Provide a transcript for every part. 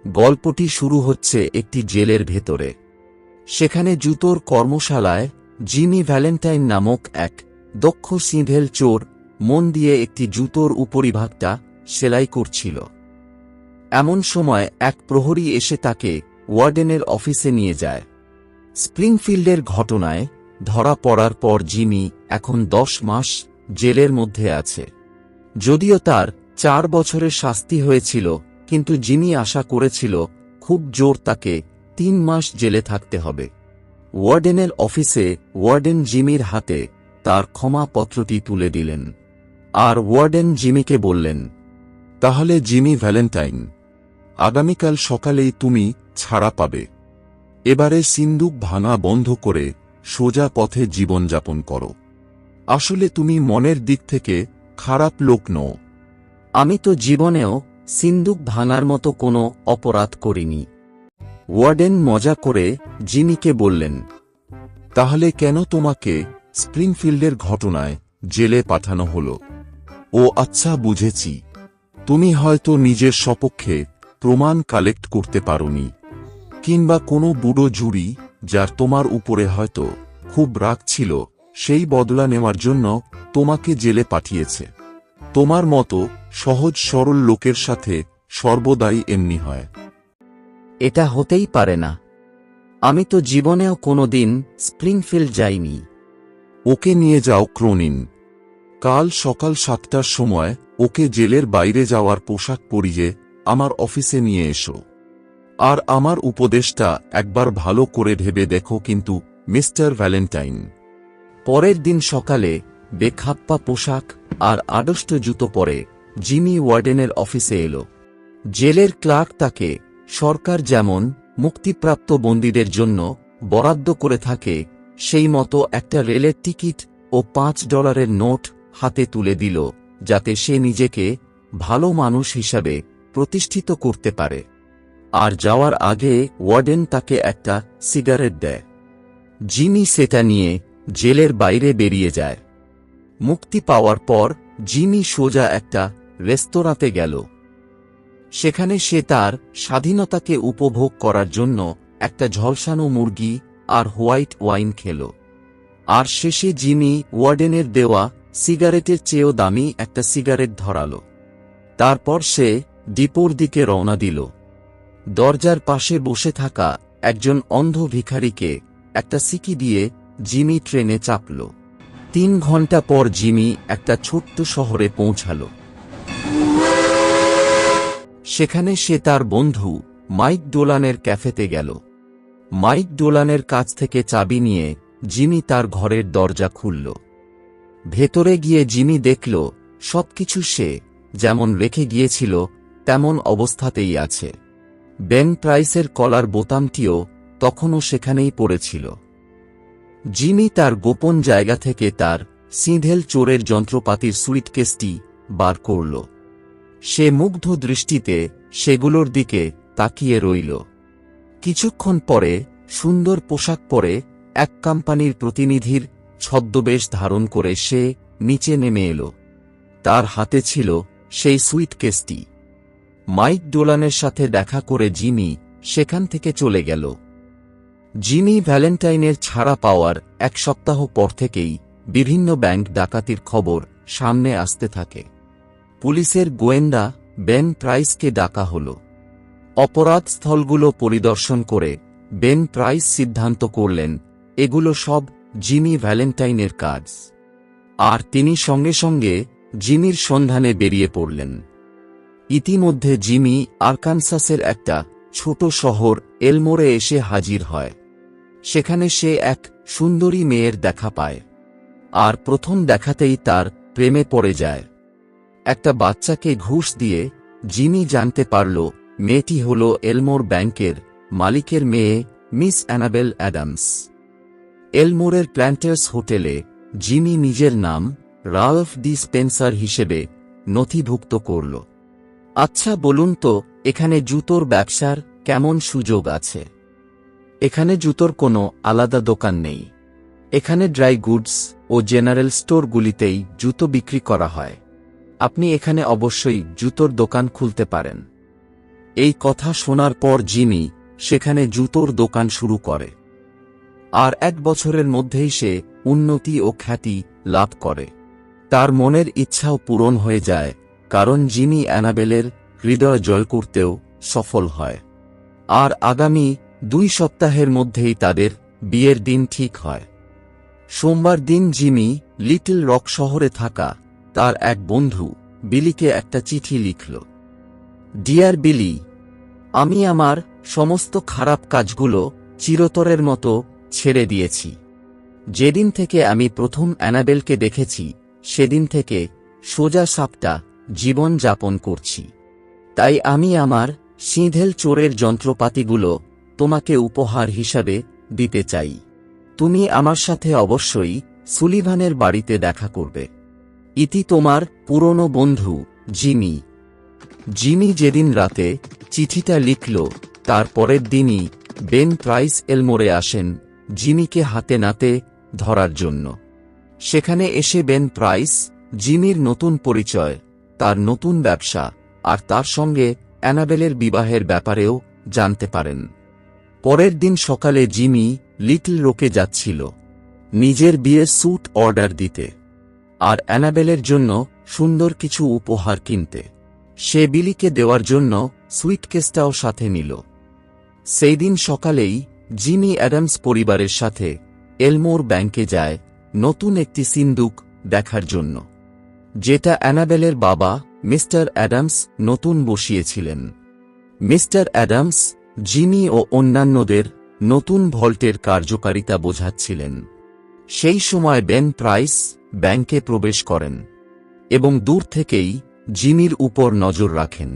গল্পটি শুরু হচ্ছে একটি জেলের ভেতরে। সেখানে জুতোর কর্মশালায় জিমি ভ্যালেন্টাইন নামক এক দক্ষ সিঁধেল চোর মন দিয়ে একটি জুতোর উপরিভাগটা সেলাই করছিল। এমন সময় এক প্রহরী এসে তাকে ওয়ার্ডেনের অফিসে নিয়ে যায়। স্প্রিংফিল্ডের ঘটনায় ধরা পড়ার পর জিমি এখন 10 মাস জেলের মধ্যে আছে। যদিও তার 4 বছরের শাস্তি হয়েছিল, কিন্তু জিমি আশা করেছিল খুব জোর তাকে 3 মাস জেলে থাকতে হবে। ওয়ার্ডেনের অফিসে ওয়ার্ডেন জিমির হাতে তার ক্ষমাপত্রটি তুলে দিলেন, আর ওয়ার্ডেন জিমিকে বললেন, তাহলে জিমি ভ্যালেন্টাইন, আগামীকাল সকালেই তুমি ছাড়া পাবে। এবারে সিন্দুক ভাঙা বন্ধ করে সোজা পথে জীবনযাপন করো। আসলে তুমি মনের দিক থেকে খারাপ লোক নও। আমি তো জীবনেও সিন্দুক ভাঙার মতো কোনো অপরাধ করিনি। ওয়ার্ডেন মজা করে জিমিকে বললেন, তাহলে কেন তোমাকে স্প্রিংফিল্ডের ঘটনায় জেলে পাঠানো হলো? ও আচ্ছা, বুঝেছি, তুমি হয়তো নিজের সপক্ষে প্রমাণ কালেক্ট করতে পারোনি, কিংবা কোনো বুড়ো জুরি যার তোমার উপরে হয়তো খুব রাগ ছিল সেই বদলা নেওয়ার জন্য তোমাকে জেলে পাঠিয়েছে। তোমার মতো সহজ সরল লোকের সাথে সর্বদাই এমনি হয়। এটা হতেই পারে না। আমি তো জীবনেও কোনোদিন স্প্রিংফিল্ড যাইনি। ওকে নিয়ে যাও ক্রোনিন। কাল সকাল 7টার সময় ওকে জেলের বাইরে যাওয়ার পোশাক পরিয়ে আমার অফিসে নিয়ে এসো। আর আমার উপদেশটা একবার ভালো করে ভেবে দেখো কিন্তু, মিস্টার ভ্যালেন্টাইন। পরের দিন সকালে বেখাপ্পা পোশাক আর আড়ষ্ট জুতো পরে জিমি ওয়ার্ডেনের অফিসে এলো। জেলের ক্লার্ক তাকে সরকার যেমন মুক্তিপ্রাপ্ত বন্দীদের জন্য বরাদ্দ করে থাকে সেই মতো একটা রেলের টিকিট ও $5 নোট হাতে তুলে দিল, যাতে সে নিজেকে ভালো মানুষ হিসাবে প্রতিষ্ঠিত করতে পারে। আর যাওয়ার আগে ওয়ার্ডেন তাকে একটা সিগারেট দেয়। জিমি সেটা নিয়ে জেলের বাইরে বেরিয়ে যায়। মুক্তি পাওয়ার পর জিমি সোজা একটা রেস্তোরাঁতে গেল। সেখানে সে তার স্বাধীনতাকে উপভোগ করার জন্য একটা ঝলসানো মুরগি আর হোয়াইট ওয়াইন খেল। আর শেষে জিমি ওয়ার্ডেনের দেওয়া সিগারেটের চেয়েও দামি একটা সিগারেট ধরাল। তারপর সে ডিপোর দিকে রওনা দিল। দরজার পাশে বসে থাকা একজন অন্ধ ভিখারিকে একটা সিকি দিয়ে জিমি ট্রেনে চাপল। 3 ঘন্টা পর জিমি একটা ছোট্ট শহরে পৌঁছাল। সেখানে সে তার বন্ধু মাইক ডোলানের ক্যাফেতে গেল। মাইক ডোলানের কাছ থেকে চাবি নিয়ে জিমি তার ঘরের দরজা খুলল। ভেতরে গিয়ে জিমি দেখল সবকিছু সে যেমন রেখে গিয়েছিল তেমন অবস্থাতেই আছে। বেন প্রাইসের কলার বোতামটিও তখনও সেখানেই পড়েছিল। জিমি তার গোপন জায়গা থেকে তার সিঁধেল চোরের যন্ত্রপাতির সুইটকেসটি বার করল। সে মুগ্ধ দৃষ্টিতে সেগুলোর দিকে তাকিয়ে রইল। কিছুক্ষণ পরে সুন্দর পোশাক পরে এক কোম্পানির প্রতিনিধির ছদ্মবেশ ধারণ করে সে নিচে নেমে এলো। তার হাতে ছিল সেই সুইটকেসটি। মাইক ডোলানের সাথে দেখা করে জিমি সেখান থেকে চলে গেল। জিমি ভ্যালেন্টাইনের ছাড়া পাওয়ার 1 সপ্তাহ পর থেকেই বিভিন্ন ব্যাংক ডাকাতির খবর সামনে আসতে থাকে। পুলিশের গোয়েন্দা বেন প্রাইসকে ডাকা হল। অপরাধ স্থলগুলো পরিদর্শন করে বেন প্রাইস সিদ্ধান্ত করলেন এগুলো সব জিমি ভ্যালেন্টাইনের কাজ। আর তিনি সঙ্গে সঙ্গে জিমির সন্ধানে বেরিয়ে পড়লেন। ইতিমধ্যে জিমি আরকানসাসের একটা ছোট শহর এলমোরে এসে হাজির হয়। সেখানে সে এক সুন্দরী মেয়ের দেখা পায়, আর প্রথম দেখাতেই তার প্রেমে পড়ে যায়। একটা বাচ্চাকে ঘুষ দিয়ে জিমি জানতে পারল মেয়েটি হল এলমোর ব্যাংকের মালিকের মেয়ে, মিস অ্যানাবেল অ্যাডামস। এলমোরের প্ল্যান্টার্স হোটেলে জিমি নিজের নাম রালফ ডি স্পেন্সার হিসেবে নথিভুক্ত করল। আচ্ছা বলুন তো, এখানে জুতোর ব্যবসার কেমন সুযোগ আছে? এখানে জুতোর কোনো আলাদা দোকান নেই। এখানে ড্রাই গুডস ও জেনারেল স্টোরগুলিতেই জুতো বিক্রি করা হয়। আপনি এখানে অবশ্যই জুতোর দোকান খুলতে পারেন। এই কথা শোনার পর জিমি সেখানে জুতোর দোকান শুরু করে। আর 1 বছরের মধ্যেই সে উন্নতি ও খ্যাতি লাভ করে। তার মনের ইচ্ছাও পূরণ হয়ে যায়, কারণ জিমি অ্যানাবেলের হৃদয় জয় করতেও সফল হয়। আর আগামী 2 সপ্তাহের মধ্যেই তাদের বিয়ের দিন ঠিক হয়। সোমবার দিন জিমি লিটল রক শহরে থাকা তার এক বন্ধু বিলিকে একটা চিঠি লিখল। ডিয়ার বিলি, আমি আমার সমস্ত খারাপ কাজগুলো চিরতরের মতো ছেড়ে দিয়েছি। যেদিন থেকে আমি প্রথম অ্যানাবেলকে দেখেছি সেদিন থেকে সোজা সাপটা জীবন যাপন করছি। তাই আমি আমার সিঁধেল চোরের যন্ত্রপাতিগুলো তোমাকে উপহার হিসাবে দিতে চাই। তুমি আমার সাথে অবশ্যই সুলিভানের বাড়িতে দেখা করবে। ইতি তোমার পুরনো বন্ধু জিমি। জিমি যেদিন রাতে চিঠিটা লিখল তার পরের দিনই বেন প্রাইস এলমোরে আসেন জিমিকে হাতে নাতে ধরার জন্য। সেখানে এসে বেন প্রাইস জিমির নতুন পরিচয়, তার নতুন ব্যবসা আর তার সঙ্গে অ্যানাবেলের বিবাহের ব্যাপারেও জানতে পারেন। পরের দিন সকালে জিমি লিটল রোকে যাচ্ছিল নিজের বিয়ের স্যুট অর্ডার দিতে আর অ্যানাবেলের জন্য সুন্দর কিছু উপহার কিনতে। সে বিলিকে দেওয়ার জন্য সুইটকেসটাও সাথে নিল। সেই দিন সকালেই জিমি অ্যাডামস পরিবারের সাথে এলমোর ব্যাংকে যায় নতুন একটি সিন্দুক দেখার জন্য, যেটা অ্যানাবেলের বাবা মিস্টার অ্যাডামস নতুন বসিয়েছিলেন। মিস্টার অ্যাডামস জিমি ও অন্যান্যদের নতুন ভল্টের কার্যকারিতা বোঝাচ্ছিলেন। সেই সময় বেন প্রাইস ব্যাংকে প্রবেশ করেন এবং দূর থেকেই জিমির উপর নজর রাখেন।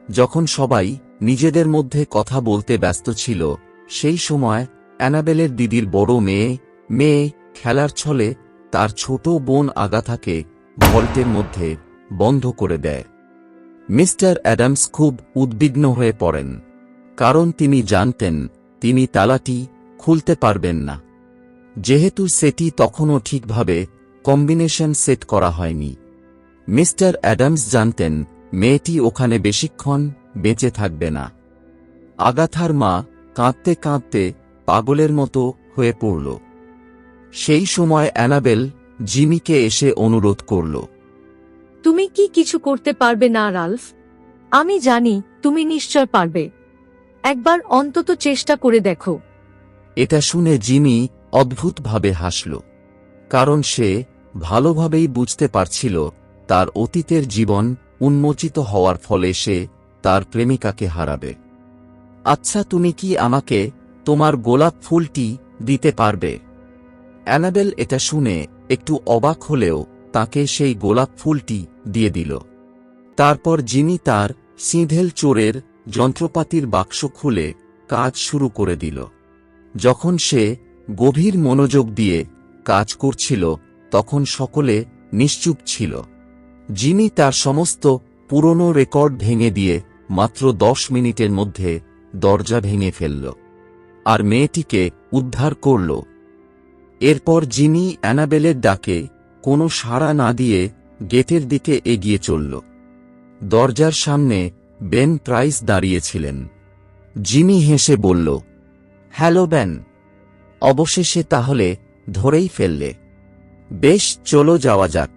যখন সবাই নিজেদের মধ্যে কথা বলতে ব্যস্ত ছিল সেই সময় অ্যানাবেলের দিদির বড় মেয়ে খেলার ছলে তার ছোট বোন আগাথাকে ভল্টের মধ্যে বন্ধ করে দেয়। মিস্টার অ্যাডামস খুব উদ্বিগ্ন হয়ে পড়েন, কারণ তিনি জানতেন তিনি তালাটি খুলতে পারবেন না, যেহেতু সেটি তখনও ঠিকভাবে কম্বিনেশন সেট করা হয়নি। মিস্টার অ্যাডামস জানতেন মেয়েটি ওখানে বেশিক্ষণ বেঁচে থাকবে না। আগাথার মা কাঁদতে কাঁদতে পাগলের মতো হয়ে পড়ল। সেই সময় অ্যানাবেল জিমিকে এসে অনুরোধ করল, তুমি কি কিছু করতে পারবে না রাল্ফ? আমি জানি তুমি নিশ্চয় পারবে। একবার অন্তত চেষ্টা করে দেখো। এটা শুনে জিমি অদ্ভুতভাবে হাসল, কারণ সে ভালোভাবেই বুঝতে পারছিল তার অতীতের জীবন উন্মোচিত হওয়ার ফলে সে তার প্রেমিকাকে হারাবে। আচ্ছা, তুমি কি আমাকে তোমার গোলাপ ফুলটি দিতে পারবে? অ্যানাবেল এটা শুনে একটু অবাক হলেও তাকে সেই গোলাপ ফুলটি দিয়ে দিল। তারপর জিমি তার সিঁধেল চোরের যন্ত্রপাতির বাক্স খুলে কাজ শুরু করে দিল। যখন সে গভীর মনোযোগ দিয়ে কাজ করছিল তখন সকলে নিশ্চুপ ছিল। জিমি তার সমস্ত পুরনো রেকর্ড ভেঙে দিয়ে মাত্র 10 মিনিটের মধ্যে দরজা ভেঙে ফেলল আর মেয়েটিকে উদ্ধার করল। এরপর জিমি অ্যানাবেলের ডাকে কোনো সাড়া না দিয়ে গেটের দিকে এগিয়ে চলল। দরজার সামনে বেন প্রাইস দাঁড়িয়েছিলেন। জিমি হেসে বলল, হ্যালো বেন, অবশেষে তাহলে ধরেই ফেললে। বেশ, চলো যাওয়া যাক।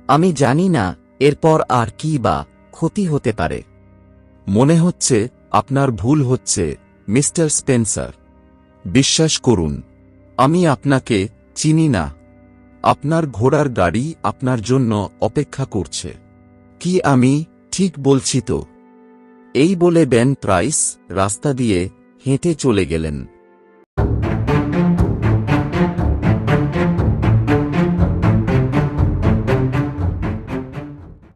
আমি জানি না এরপর আর কি বা ক্ষতি হতে পারে। মনে হচ্ছে আপনার ভুল হচ্ছে মিস্টার স্পেন্সার। বিশ্বাস করুন, আমি আপনাকে চিনি না। আপনার ঘোড়ার গাড়ি আপনার জন্য অপেক্ষা করছে। কি আমি ঠিক বলছি তো? এই বলে বেন প্রাইস রাস্তা দিয়ে হেঁটে চলে গেলেন।